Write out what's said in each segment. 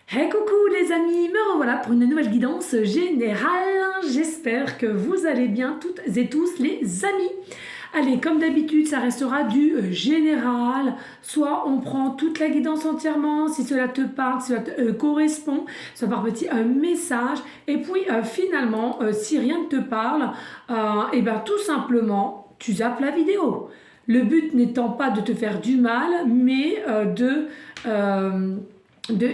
Hey coucou les amis, me revoilà pour une nouvelle guidance générale. J'espère que vous allez bien toutes et tous les amis. Allez, comme d'habitude, ça restera du général. Soit on prend toute la guidance entièrement, si cela te parle, si cela te correspond, soit par petit message. Et puis finalement, si rien ne te parle, et bien tout simplement, tu zappes la vidéo. Le but n'étant pas de te faire du mal, mais de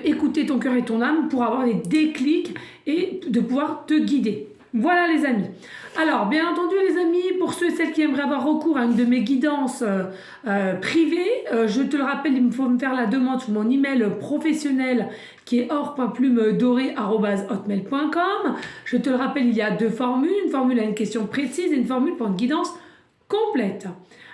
écouter ton cœur et ton âme pour avoir des déclics et de pouvoir te guider. Voilà les amis. Alors bien entendu les amis, pour ceux et celles qui aimeraient avoir recours à une de mes guidances privées, je te le rappelle, il faut me faire la demande sur mon email professionnel qui est or.plumedoré@hotmail.com. Je te le rappelle, il y a deux formules, une formule à une question précise et une formule pour une guidance complète.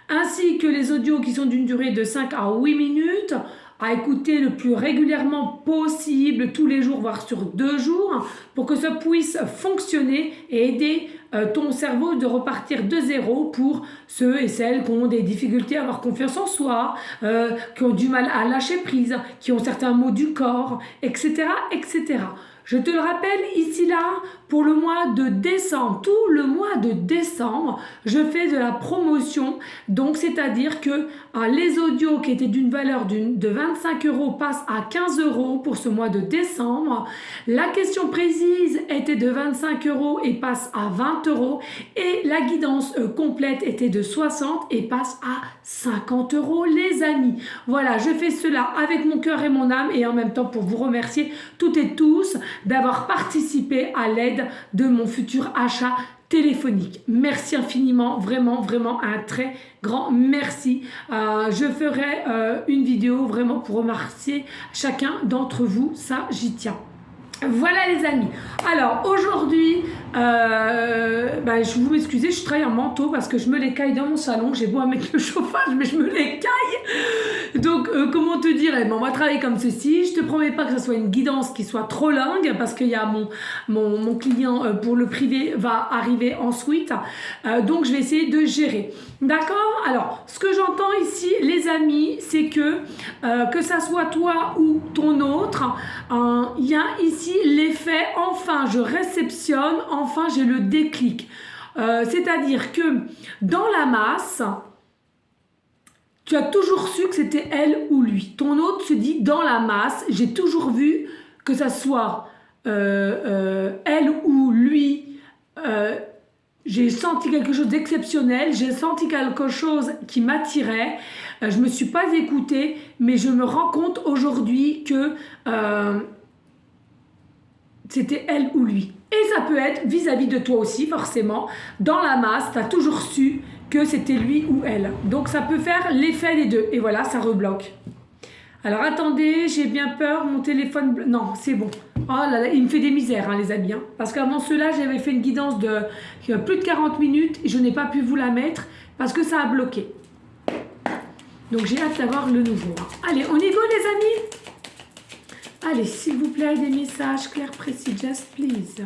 Ainsi que les audios qui sont d'une durée de 5 à 8 minutes, à écouter le plus régulièrement possible, tous les jours, voire sur 2 jours, pour que ça puisse fonctionner et aider ton cerveau de repartir de zéro pour ceux et celles qui ont des difficultés à avoir confiance en soi, qui ont du mal à lâcher prise, qui ont certains maux du corps, etc., etc. Je te le rappelle, ici là, pour le mois de décembre, tout le mois de décembre, je fais de la promotion. Donc, c'est-à-dire que les audios qui étaient d'une valeur de 25 € passent à 15 € pour ce mois de décembre. La question précise était de 25 € et passe à 20 €. Et la guidance complète était de 60 et passe à 50 € les amis. Voilà, je fais cela avec mon cœur et mon âme et en même temps pour vous remercier toutes et tous d'avoir participé à l'aide de mon futur achat téléphonique. Merci infiniment, vraiment, vraiment un très grand merci. Je ferai une vidéo vraiment pour remercier chacun d'entre vous, ça j'y tiens. Voilà les amis. Alors aujourd'hui, je vous m'excusez, je travaille en manteau parce que je me les caille dans mon salon. J'ai beau mettre le chauffage, mais je me les caille. Donc comment te dire, on va travailler comme ceci. Je te promets pas que ce soit une guidance qui soit trop longue parce qu'il y a mon client pour le privé va arriver ensuite. Donc je vais essayer de gérer. D'accord? Alors ce que j'entends ici les amis, c'est que ça soit toi ou ton autre, il y a ici l'effet enfin je réceptionne, enfin j'ai le déclic. C'est-à-dire que dans la masse, tu as toujours su que c'était elle ou lui. Ton autre se dit dans la masse, j'ai toujours vu que ça soit elle ou lui. J'ai senti quelque chose d'exceptionnel, j'ai senti quelque chose qui m'attirait. Je ne me suis pas écoutée, mais je me rends compte aujourd'hui que c'était elle ou lui. Et ça peut être vis-à-vis de toi aussi, forcément. Dans la masse, tu as toujours su que c'était lui ou elle. Donc ça peut faire l'effet des deux. Et voilà, ça rebloque. Alors attendez, j'ai bien peur, mon téléphone... Non, c'est bon. Oh là là, il me fait des misères, les amis. Parce qu'avant cela, j'avais fait une guidance de plus de 40 minutes et je n'ai pas pu vous la mettre parce que ça a bloqué. Donc j'ai hâte d'avoir le nouveau. Allez, on y va les amis. Allez, s'il vous plaît, des messages clairs, précis, just please.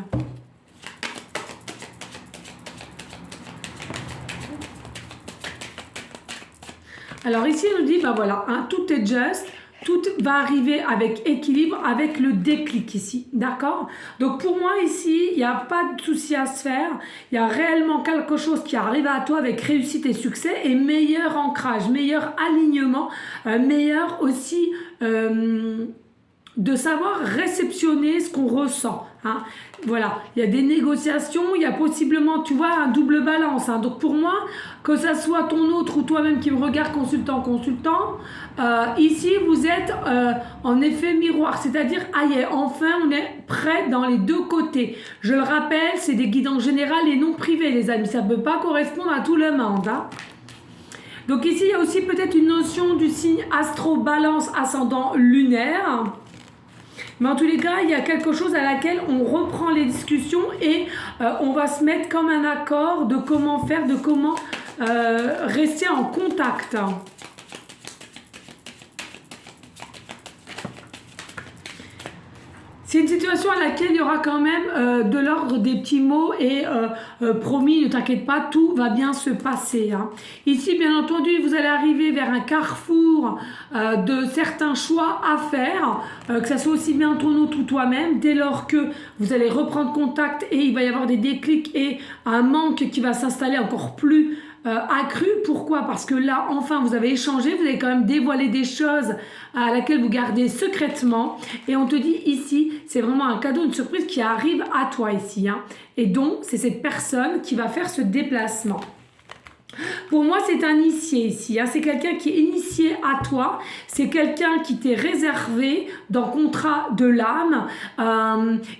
Alors ici, on nous dit, voilà, tout est just, tout va arriver avec équilibre, avec le déclic ici, d'accord? Donc pour moi ici, il n'y a pas de souci à se faire, il y a réellement quelque chose qui arrive à toi avec réussite et succès et meilleur ancrage, meilleur alignement, meilleur aussi... de savoir réceptionner ce qu'on ressent. Voilà, il y a des négociations, il y a possiblement, tu vois, un double balance. Donc pour moi, que ça soit ton autre ou toi-même qui me regarde consultant, ici vous êtes en effet miroir, c'est-à-dire, enfin on est prêt dans les deux côtés. Je le rappelle, c'est des guidances générales et non privées les amis, ça ne peut pas correspondre à tout le monde. Donc ici, il y a aussi peut-être une notion du signe astro-balance ascendant lunaire. Mais en tous les cas, il y a quelque chose à laquelle on reprend les discussions et on va se mettre comme un accord de comment faire, de comment rester en contact. C'est une situation à laquelle il y aura quand même de l'ordre des petits mots et promis, ne t'inquiète pas, tout va bien se passer. Hein. Ici, bien entendu, vous allez arriver vers un carrefour de certains choix à faire, que ça soit aussi bien ton autre ou toi-même, dès lors que vous allez reprendre contact et il va y avoir des déclics et un manque qui va s'installer encore plus accru. Pourquoi? Parce que là, enfin, vous avez échangé, vous avez quand même dévoilé des choses à laquelle vous gardez secrètement. Et on te dit ici, c'est vraiment un cadeau, une surprise qui arrive à toi ici. Hein. Et donc, c'est cette personne qui va faire ce déplacement. Pour moi, c'est un initié ici. Hein. C'est quelqu'un qui est initié à toi. C'est quelqu'un qui t'est réservé dans le contrat de l'âme.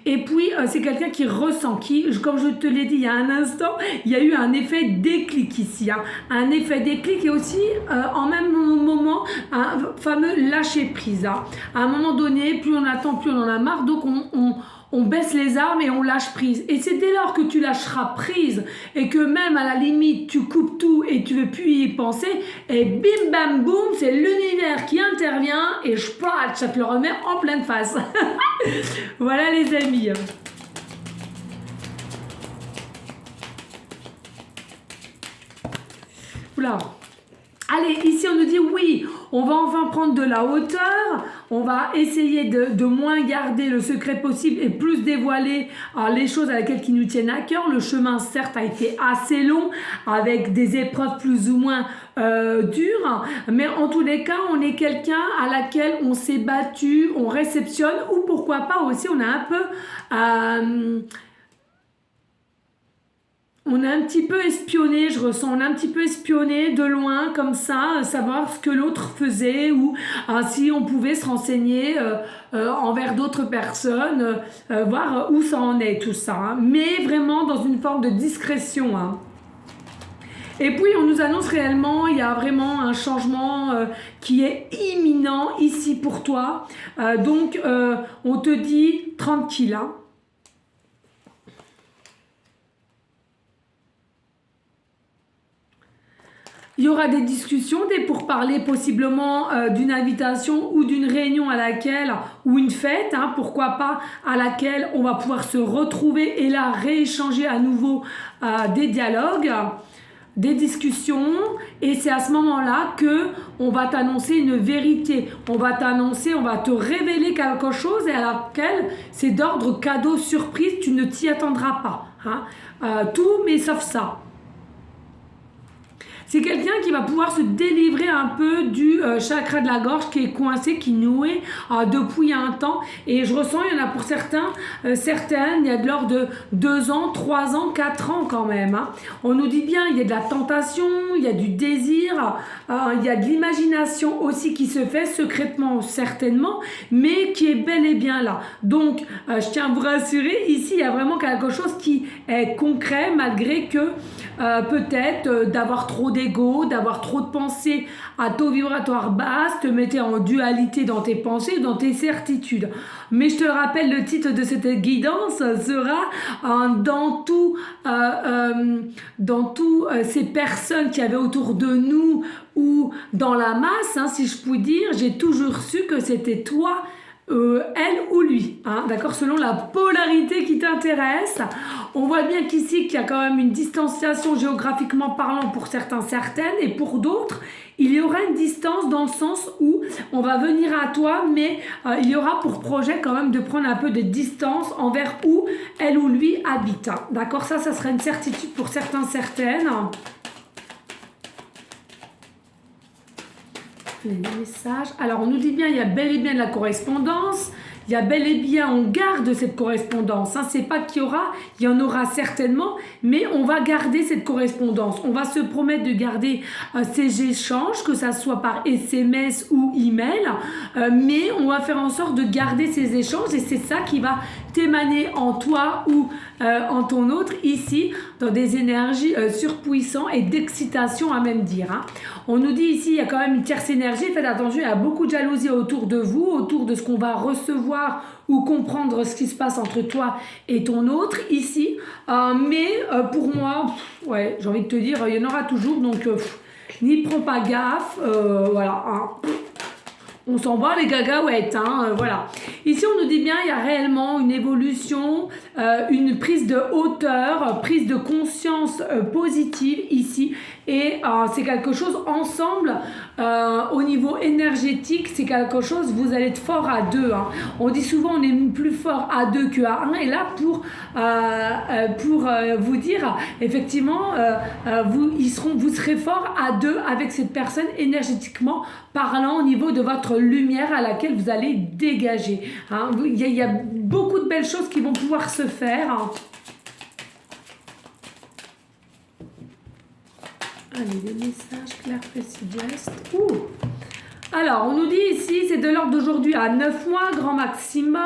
Et puis, c'est quelqu'un qui ressent, qui, comme je te l'ai dit il y a un instant, il y a eu un effet déclic ici. Hein. Un effet déclic et aussi, en même moment, un fameux lâcher-prise. Hein. À un moment donné, plus on attend, plus on en a marre. Donc, on baisse les armes et on lâche prise. Et c'est dès lors que tu lâcheras prise et que même à la limite tu coupes tout et tu ne veux plus y penser, et bim bam boum, c'est l'univers qui intervient et ça te le remet en pleine face. Voilà les amis. Oula. Allez, ici on nous dit oui, on va enfin prendre de la hauteur, on va essayer de moins garder le secret possible et plus dévoiler les choses à laquelle qui nous tiennent à cœur. Le chemin certes a été assez long avec des épreuves plus ou moins dures, mais en tous les cas on est quelqu'un à laquelle on s'est battu, on réceptionne ou pourquoi pas aussi on a un peu... on a un petit peu espionné, je ressens, on a un petit peu espionné de loin comme ça, savoir ce que l'autre faisait ou si on pouvait se renseigner envers d'autres personnes, voir où ça en est tout ça, hein, mais vraiment dans une forme de discrétion. Hein. Et puis on nous annonce réellement, il y a vraiment un changement qui est imminent ici pour toi, donc on te dit tranquille, hein. Il y aura des discussions, des pourparlers possiblement d'une invitation ou d'une réunion à laquelle, ou une fête, hein, pourquoi pas, à laquelle on va pouvoir se retrouver et là rééchanger à nouveau des dialogues, des discussions. Et c'est à ce moment-là que on va t'annoncer une vérité. On va t'annoncer, on va te révéler quelque chose et à laquelle c'est d'ordre cadeau surprise, tu ne t'y attendras pas. Hein. Tout, mais sauf ça. C'est quelqu'un qui va pouvoir se délivrer un peu du chakra de la gorge qui est coincé, qui nouait depuis un temps. Et je ressens, il y en a pour certains, certaines, il y a de l'ordre de 2 ans, 3 ans, 4 ans quand même. Hein. On nous dit bien, il y a de la tentation, il y a du désir, il y a de l'imagination aussi qui se fait secrètement certainement, mais qui est bel et bien là. Donc, je tiens à vous rassurer, ici, il y a vraiment quelque chose qui est concret malgré que peut-être d'avoir trop d'ego, d'avoir trop de pensées à taux vibratoire basse, te mettait en dualité dans tes pensées, dans tes certitudes. Mais je te rappelle, le titre de cette guidance sera dans tout ces personnes qui avaient autour de nous ou dans la masse, hein, si je puis dire, j'ai toujours su que c'était toi, elle ou lui, hein, d'accord, selon la polarité qui t'intéresse. On voit bien qu'ici qu'il y a quand même une distanciation géographiquement parlant pour certains, certaines, et pour d'autres il y aura une distance dans le sens où on va venir à toi, mais il y aura pour projet quand même de prendre un peu de distance envers où elle ou lui habite, hein, d'accord, ça serait une certitude pour certains, certaines. Les messages. Alors, on nous dit bien, il y a bel et bien de la correspondance. Il y a bel et bien, on garde cette correspondance. Hein. C'est pas qu'il y aura, il y en aura certainement, mais on va garder cette correspondance. On va se promettre de garder ces échanges, que ça soit par SMS ou email, mais on va faire en sorte de garder ces échanges et c'est ça qui va t'émaner en toi ou en ton autre ici, dans des énergies surpuissantes et d'excitation à même dire. Hein. On nous dit ici, il y a quand même une tierce énergie, faites attention, il y a beaucoup de jalousie autour de vous, autour de ce qu'on va recevoir ou comprendre ce qui se passe entre toi et ton autre ici. Mais pour moi, ouais, j'ai envie de te dire, il y en aura toujours, donc n'y prends pas gaffe, voilà. Hein. on s'en va les cacahuètes, hein, voilà. Ici, on nous dit bien, il y a réellement une évolution, une prise de hauteur, prise de conscience positive ici. Et c'est quelque chose ensemble, au niveau énergétique, c'est quelque chose, vous allez être fort à deux. Hein. On dit souvent on est plus fort à deux qu'à un. Et là, pour vous dire, effectivement, vous serez fort à deux avec cette personne énergétiquement parlant au niveau de votre lumière à laquelle vous allez dégager. Hein. Il y a beaucoup de belles choses qui vont pouvoir se faire. Hein. Allez, des messages clairs, précis, just. Alors, on nous dit ici, c'est de l'ordre d'aujourd'hui à 9 mois, grand maximum.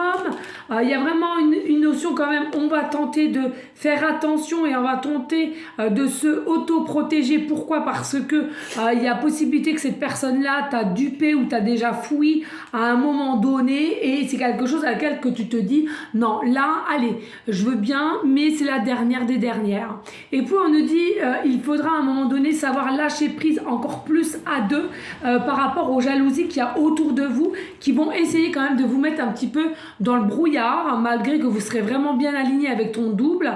Il y a vraiment une notion quand même, on va tenter de faire attention et on va tenter de se auto-protéger. Pourquoi? Parce que il y a possibilité que cette personne-là t'a dupé ou t'a déjà fouillé à un moment donné et c'est quelque chose à laquelle que tu te dis, non, là, allez, je veux bien, mais c'est la dernière des dernières. Et puis, on nous dit, il faudra à un moment donné savoir lâcher prise encore plus à deux par rapport aux jalousies qu'il y a autour de vous qui vont essayer quand même de vous mettre un petit peu dans le brouillard malgré que vous serez vraiment bien aligné avec ton double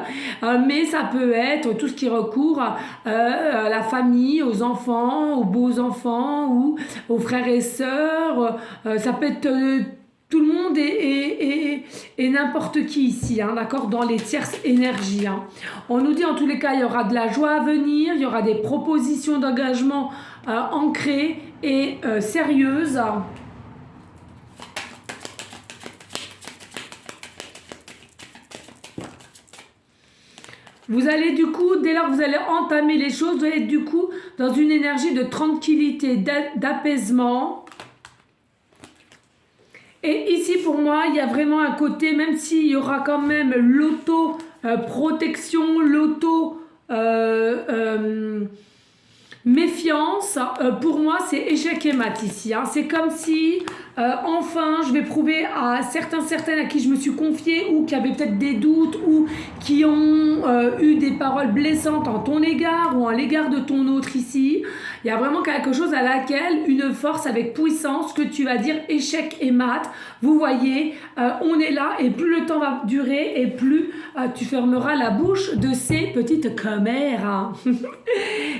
mais ça peut être tout ce qui recourt à la famille, aux enfants, aux beaux-enfants ou aux frères et sœurs, ça peut être tout le monde et n'importe qui ici, hein, d'accord, dans les tierces énergies. Hein. On nous dit en tous les cas, il y aura de la joie à venir, il y aura des propositions d'engagement ancrées et sérieuses. Vous allez du coup, dès lors que vous allez entamer les choses, vous allez être du coup dans une énergie de tranquillité, d'apaisement. Et ici, pour moi, il y a vraiment un côté, même s'il y aura quand même l'auto-protection, méfiance, pour moi, c'est échec et mat ici. Hein. C'est comme si, enfin, je vais prouver à certaines à qui je me suis confiée ou qui avaient peut-être des doutes ou qui ont eu des paroles blessantes en ton égard ou en l'égard de ton autre ici. Il y a vraiment quelque chose à laquelle, une force avec puissance que tu vas dire échec et mat. Vous voyez, on est là et plus le temps va durer et plus tu fermeras la bouche de ces petites commères. Hein.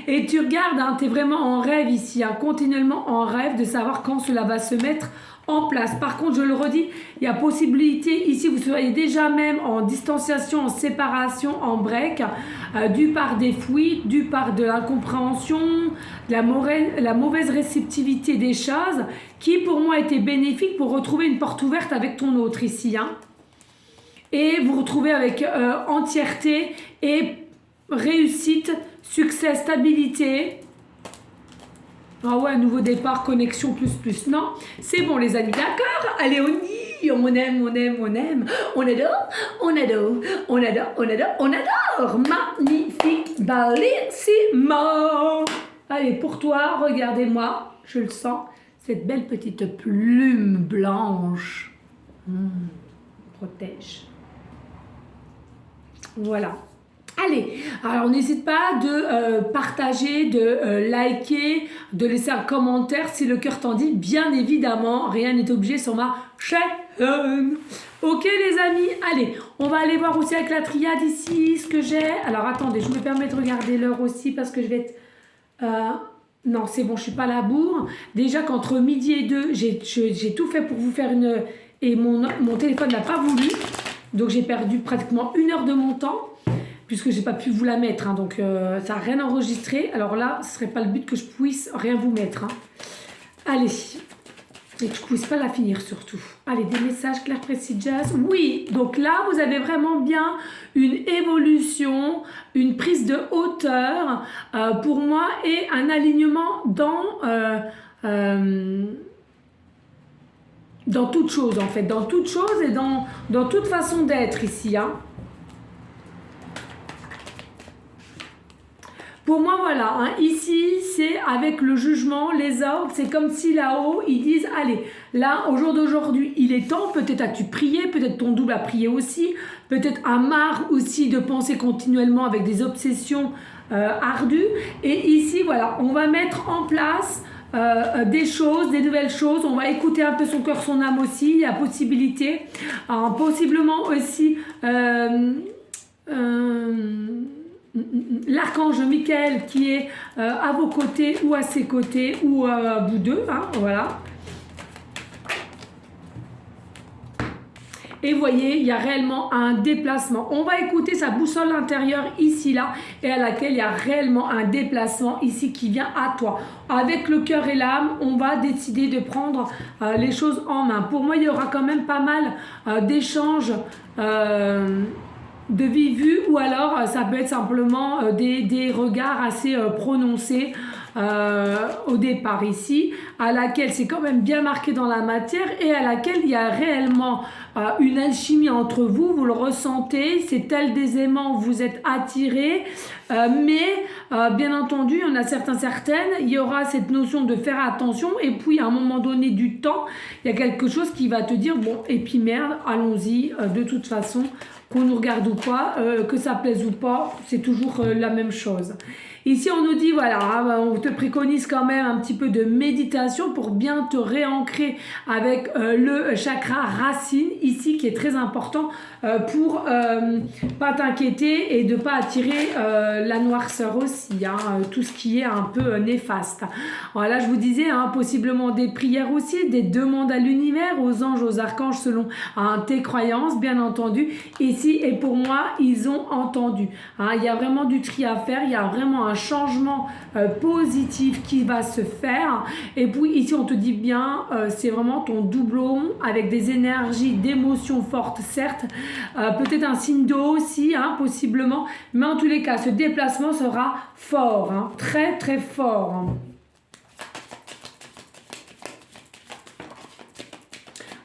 Et tu regardes, hein, tu es vraiment en rêve ici, hein, continuellement en rêve de savoir quand cela va se mettre en place. Par contre, je le redis, il y a possibilité, ici vous seriez déjà même en distanciation, en séparation, en break, du par des fuites, du par de l'incompréhension, la mauvaise réceptivité des choses, qui pour moi était bénéfique pour retrouver une porte ouverte avec ton autre ici. Hein. Et vous retrouvez avec entièreté et réussite, succès, stabilité. Ah ouais, nouveau départ, connexion, plus. Non, c'est bon les amis, d'accord? Allez, on y, on aime. On adore. Magnifique, bellissimo. Allez, pour toi, regardez-moi, je le sens, cette belle petite plume blanche. Protège. Voilà. Allez, alors n'hésite pas de partager, de liker, de laisser un commentaire si le cœur t'en dit. Bien évidemment, rien n'est obligé sur ma chaîne. Ok les amis, allez, on va aller voir aussi avec la triade ici ce que j'ai. Alors attendez, je me permets de regarder l'heure aussi parce que je vais être... non, c'est bon, je suis pas à la bourre. Déjà qu'entre midi et 2, j'ai tout fait pour vous faire une... Et mon téléphone n'a pas voulu. Donc j'ai perdu pratiquement 1 heure de mon temps. Puisque j'ai pas pu vous la mettre, hein, donc ça n'a rien enregistré. Alors là, ce serait pas le but que je puisse rien vous mettre. Hein. Allez, et que je puisse pas la finir surtout. Allez, des messages clairs, précis, jazz. Oui, donc là, vous avez vraiment bien une évolution, une prise de hauteur pour moi et un alignement dans toute chose en fait, dans toute chose et dans toute façon d'être ici. Hein. Pour moi, voilà, hein, ici, c'est avec le jugement, les ordres, c'est comme si là-haut, ils disent, allez, là, au jour d'aujourd'hui, il est temps, peut-être as-tu prié, peut-être ton double a prié aussi, peut-être a marre aussi de penser continuellement avec des obsessions ardues. Et ici, voilà, on va mettre en place des choses, des nouvelles choses. On va écouter un peu son cœur, son âme aussi. Il y a possibilité. Possiblement aussi l'archange Michael qui est à vos côtés ou à ses côtés ou à bout d'eux. Hein, voilà. Et vous voyez, il y a réellement un déplacement. On va écouter sa boussole intérieure ici, là, et à laquelle il y a réellement un déplacement ici qui vient à toi. Avec le cœur et l'âme, on va décider de prendre les choses en main. Pour moi, il y aura quand même pas mal d'échanges de vive vue, ou alors ça peut être simplement des regards assez prononcés au départ ici, à laquelle c'est quand même bien marqué dans la matière et à laquelle il y a réellement une alchimie entre vous, vous le ressentez, c'est tel des aimants, vous êtes attirés, mais bien entendu, il y en a certaines, il y aura cette notion de faire attention, et puis à un moment donné du temps, il y a quelque chose qui va te dire, bon, et puis merde, allons-y, de toute façon, qu'on nous regarde ou pas, que ça plaise ou pas, c'est toujours la même chose. Ici, on nous dit, voilà, on te préconise quand même un petit peu de méditation pour bien te réancrer avec le chakra racine, ici, qui est très important pour pas t'inquiéter et de pas attirer la noirceur aussi, hein, tout ce qui est un peu néfaste. Voilà, je vous disais, hein, possiblement des prières aussi, des demandes à l'univers, aux anges, aux archanges, selon tes croyances, bien entendu. Ici, et pour moi, ils ont entendu. Hein, il y a vraiment du tri à faire, il y a vraiment un changement positif qui va se faire. Et puis ici, on te dit bien, c'est vraiment ton doublon avec des énergies, d'émotions fortes, certes. Peut-être un signe d'eau aussi, hein, possiblement. Mais en tous les cas, ce déplacement sera fort, hein, très très fort. Hein.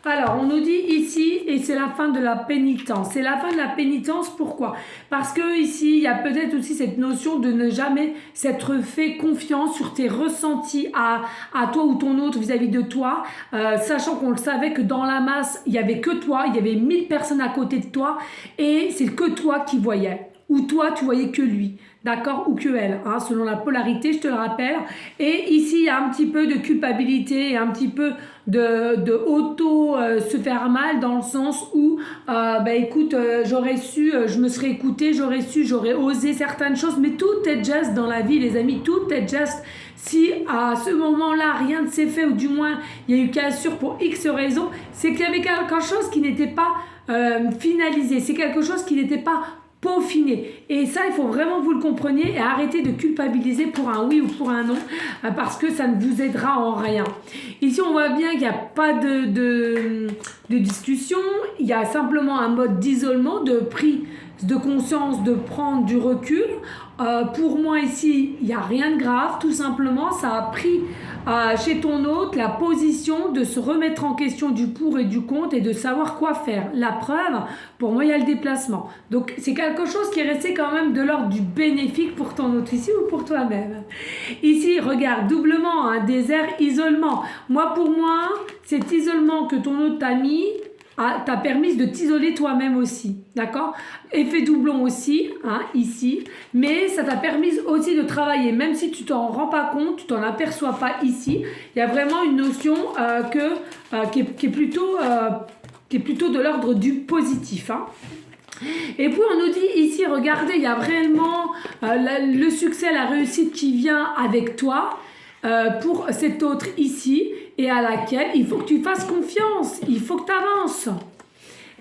Alors, on nous dit ici, et c'est la fin de la pénitence. C'est la fin de la pénitence, pourquoi? Parce que ici, il y a peut-être aussi cette notion de ne jamais s'être fait confiance sur tes ressentis à toi ou ton autre vis-à-vis de toi, sachant qu'on le savait que dans la masse, il n'y avait que toi, il y avait 1000 personnes à côté de toi, et c'est que toi qui voyais. Ou toi, tu voyais que lui. D'accord, ou que elle, hein, selon la polarité, je te le rappelle. Et ici, il y a un petit peu de culpabilité et un petit peu de auto se faire mal, dans le sens où, écoute, j'aurais su, je me serais écoutée, j'aurais su, j'aurais osé certaines choses, mais tout est juste dans la vie, les amis, tout est juste. Si à ce moment-là, rien ne s'est fait, ou du moins, il y a eu cassure pour X raisons, c'est qu'il y avait quelque chose qui n'était pas finalisé, c'est quelque chose qui n'était pas peaufiner. Et ça, il faut vraiment que vous le compreniez et arrêter de culpabiliser pour un oui ou pour un non, parce que ça ne vous aidera en rien. Ici, on voit bien qu'il n'y a pas de discussion, il y a simplement un mode d'isolement, de prise de conscience, de prendre du recul. Pour moi ici, il n'y a rien de grave, tout simplement, ça a pris chez ton hôte la position de se remettre en question du pour et du contre et de savoir quoi faire. La preuve, pour moi, il y a le déplacement. Donc, c'est quelque chose qui est resté quand même de l'ordre du bénéfique pour ton hôte ici ou pour toi-même. Ici, regarde, doublement, un désert, isolement. Pour moi, cet isolement que ton hôte t'a mis, t'a permis de t'isoler toi-même aussi, d'accord? Effet doublon aussi, hein, ici, mais ça t'a permis aussi de travailler, même si tu t'en rends pas compte, tu t'en aperçois pas ici, il y a vraiment une notion qui est plutôt de l'ordre du positif, hein. Et puis on nous dit ici, regardez, il y a vraiment le succès, la réussite qui vient avec toi, pour cet autre ici, et à laquelle il faut que tu fasses confiance, il faut que tu avances.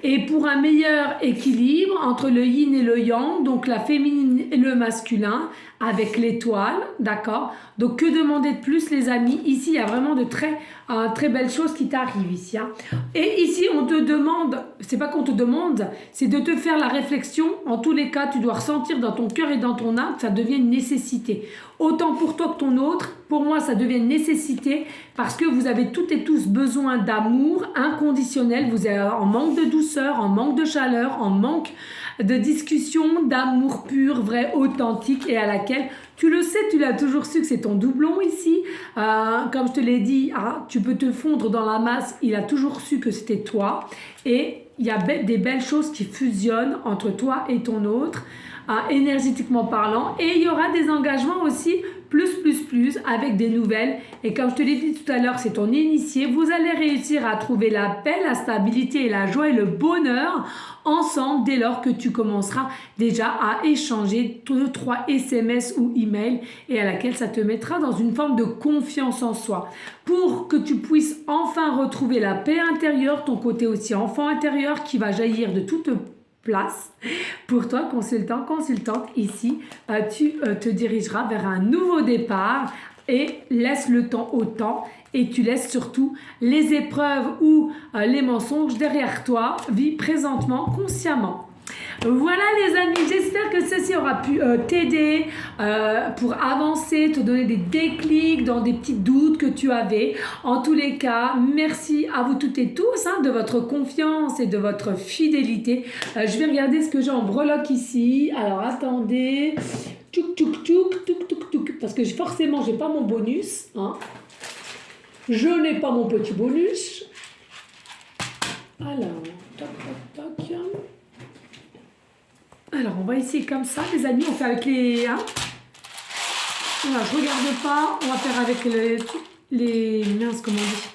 Et pour un meilleur équilibre entre le yin et le yang, donc la féminine et le masculin, avec l'étoile, d'accord? Donc que demander de plus, les amis? Ici, il y a vraiment de très belles choses qui t'arrivent ici, hein. Et ici, on te demande, c'est pas qu'on te demande, c'est de te faire la réflexion. En tous les cas, tu dois ressentir dans ton cœur et dans ton âme que ça devient une nécessité. Autant pour toi que ton autre, pour moi, ça devient une nécessité parce que vous avez toutes et tous besoin d'amour inconditionnel. Vous êtes en manque de douceur, en manque de chaleur, en manque de discussion, d'amour pur, vrai, authentique, et à laquelle, tu le sais, tu l'as toujours su que c'est ton doublon ici. Comme je te l'ai dit, hein, tu peux te fondre dans la masse, il a toujours su que c'était toi. Et il y a des belles choses qui fusionnent entre toi et ton autre, énergétiquement parlant. Et il y aura des engagements aussi plus avec des nouvelles. Et comme je te l'ai dit tout à l'heure, c'est ton initié. Vous allez réussir à trouver la paix, la stabilité et la joie et le bonheur ensemble dès lors que tu commenceras déjà à échanger 2-3 SMS ou emails et à laquelle ça te mettra dans une forme de confiance en soi. Pour que tu puisses enfin retrouver la paix intérieure, ton côté aussi enfant intérieur qui va jaillir de toute place. Pour toi, consultant, consultante, ici, tu te dirigeras vers un nouveau départ et laisse le temps au temps et tu laisses surtout les épreuves ou les mensonges derrière toi. Vis présentement, consciemment. Voilà les amis, j'espère que ceci aura pu t'aider pour avancer, te donner des déclics dans des petits doutes que tu avais. En tous les cas, merci à vous toutes et tous de votre confiance et de votre fidélité. Je vais regarder ce que j'ai en breloque ici. Alors attendez, tchouk tchouk tchouk tchouk tchouk tchouk, parce que forcément j'ai pas mon bonus. Je n'ai pas mon petit bonus. Alors, toc toc toc. Alors, on va essayer comme ça, les amis. On fait avec les... Voilà, je regarde pas. On va faire avec les minces, comment on dit.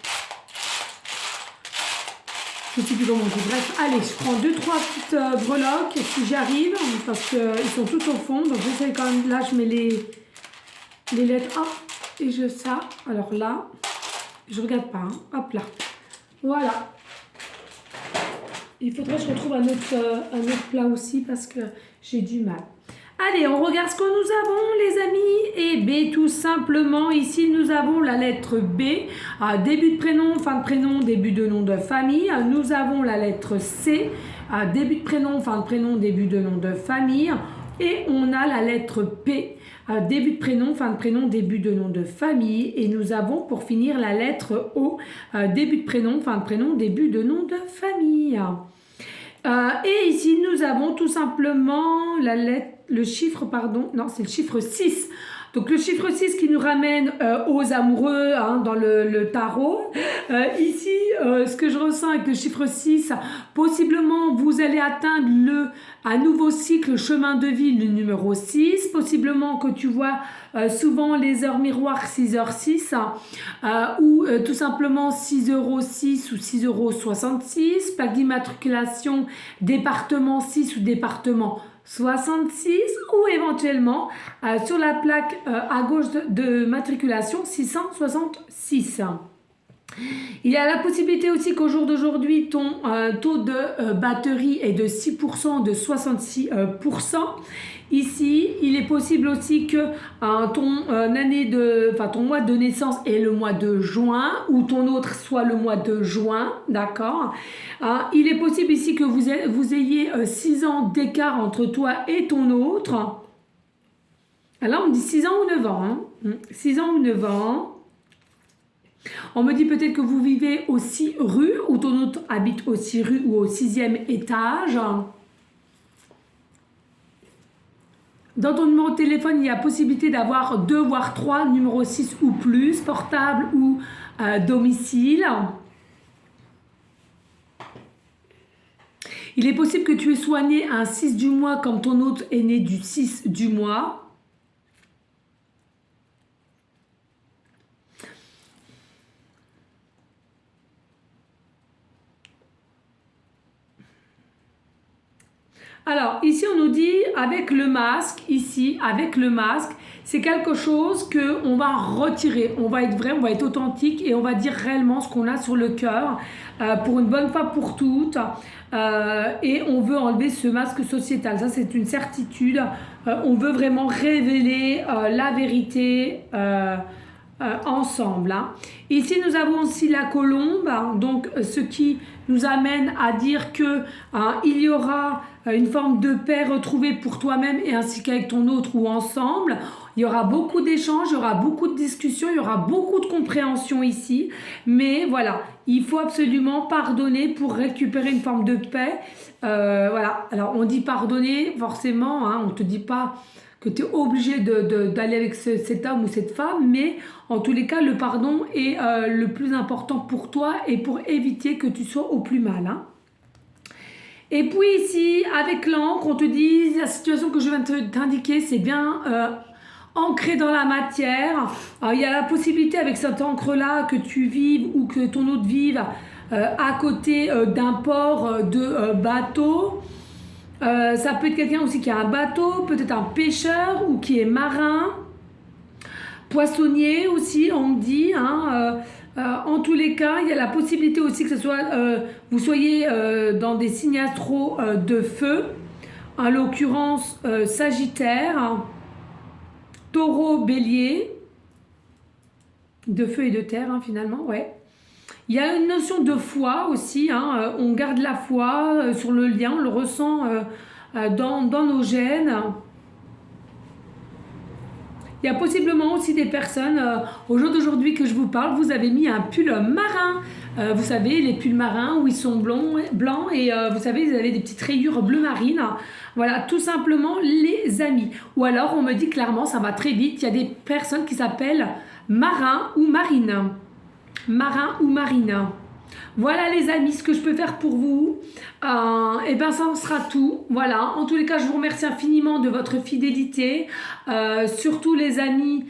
Je ne sais plus comment on dit. Bref, allez, je prends 2-3 petites breloques si j'arrive, parce qu'ils sont tout au fond. Donc, j'essaie quand même... Là, je mets les lettres. Hop, et je ça. Alors là, je regarde pas. Hop là. Voilà. Il faudrait que je retrouve un autre plat aussi parce que j'ai du mal. Allez, on regarde ce que nous avons, les amis. Et B, tout simplement, ici, nous avons la lettre B. Début de prénom, fin de prénom, début de nom de famille. Nous avons la lettre C. Début de prénom, fin de prénom, début de nom de famille. Et on a la lettre P. Début de prénom, fin de prénom, début de nom de famille. Et nous avons pour finir la lettre O. Début de prénom, fin de prénom, début de nom de famille. Et ici, nous avons tout simplement le chiffre 6. Donc, le chiffre 6 qui nous ramène aux amoureux dans le tarot. Ici, ce que je ressens avec le chiffre 6, possiblement, vous allez atteindre un nouveau cycle chemin de vie, le numéro 6. Possiblement que tu vois souvent les heures miroirs 6h06 ou tout simplement 6,06 € ou 6,66 €. Plaque d'immatriculation, département 6 ou département 66 ou éventuellement sur la plaque à gauche de matriculation 666. Il y a la possibilité aussi qu'au jour d'aujourd'hui, ton taux de batterie est de 6%, de 66%. Ici, il est possible aussi que ton mois de naissance est le mois de juin ou ton autre soit le mois de juin, d'accord. Il est possible ici que vous ayez 6 ans d'écart entre toi et ton autre. Là, on dit 6 ans ou 9 ans. 6 ans ou 9 ans. On me dit peut-être que vous vivez au 6 rue ou ton autre habite au 6 rue ou au 6e étage. Dans ton numéro de téléphone, il y a possibilité d'avoir 2 voire 3 numéros 6 ou plus, portable ou domicile. Il est possible que tu sois né un 6 du mois comme ton autre est né du 6 du mois. Alors, ici, on nous dit, avec le masque, c'est quelque chose qu'on va retirer. On va être vrai, on va être authentique et on va dire réellement ce qu'on a sur le cœur pour une bonne fois pour toutes. Et on veut enlever ce masque sociétal. Ça, c'est une certitude. On veut vraiment révéler la vérité ensemble. Ici, nous avons aussi la colombe, donc ce qui nous amène à dire que il y aura une forme de paix retrouvée pour toi-même et ainsi qu'avec ton autre ou ensemble. Il y aura beaucoup d'échanges, il y aura beaucoup de discussions, il y aura beaucoup de compréhension ici. Mais voilà, il faut absolument pardonner pour récupérer une forme de paix. Voilà, alors on dit pardonner, forcément, on ne te dit pas que tu es obligé d'aller avec cet homme ou cette femme, mais en tous les cas, le pardon est le plus important pour toi et pour éviter que tu sois au plus mal. Et puis ici, avec l'encre, on te dit la situation que je viens de t'indiquer, c'est bien ancré dans la matière. Alors, il y a la possibilité avec cette encre-là que tu vives ou que ton autre vive à côté d'un port de bateau. Ça peut être quelqu'un aussi qui a un bateau, peut-être un pêcheur ou qui est marin, poissonnier aussi, on me dit. En tous les cas, il y a la possibilité aussi que ce soit, vous soyez dans des signes astro de feu, en l'occurrence Sagittaire, Taureau, Bélier, de feu et de terre finalement, ouais. Il y a une notion de foi aussi, on garde la foi sur le lien, on le ressent dans nos gènes. Il y a possiblement aussi des personnes, au jour d'aujourd'hui que je vous parle, vous avez mis un pull marin. Vous savez, les pulls marins où ils sont blancs et vous savez, ils avaient des petites rayures bleu marine. Voilà, tout simplement les amis. Ou alors, on me dit clairement, ça va très vite, il y a des personnes qui s'appellent marin ou marine. Marin ou marine. Voilà les amis, ce que je peux faire pour vous. Et ben ça en sera tout. Voilà, en tous les cas, je vous remercie infiniment de votre fidélité. Surtout les amis,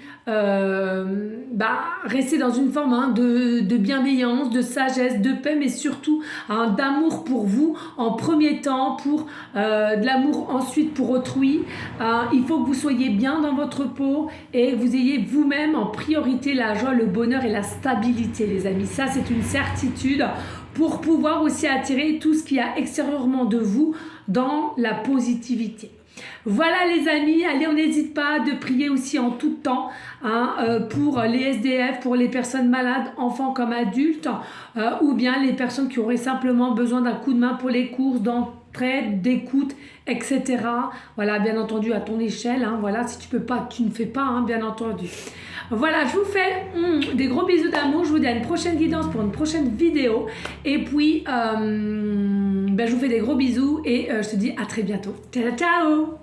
restez dans une forme de bienveillance, de sagesse, de paix, mais surtout d'amour pour vous en premier temps, pour de l'amour ensuite pour autrui. Il faut que vous soyez bien dans votre peau et que vous ayez vous-même en priorité la joie, le bonheur et la stabilité, les amis. Ça, c'est une certitude pour pouvoir aussi attirer tout ce qu'il y a extérieurement de vous dans la positivité. Voilà les amis, allez, on n'hésite pas de prier aussi en tout temps pour les SDF, pour les personnes malades, enfants comme adultes, ou bien les personnes qui auraient simplement besoin d'un coup de main pour les courses, d'entraide, d'écoute, etc. Voilà, bien entendu à ton échelle, voilà, si tu peux pas, tu ne fais pas, bien entendu. Voilà, je vous fais des gros bisous d'amour, je vous dis à une prochaine guidance pour une prochaine vidéo, et puis je vous fais des gros bisous et je te dis à très bientôt. Ciao, ciao.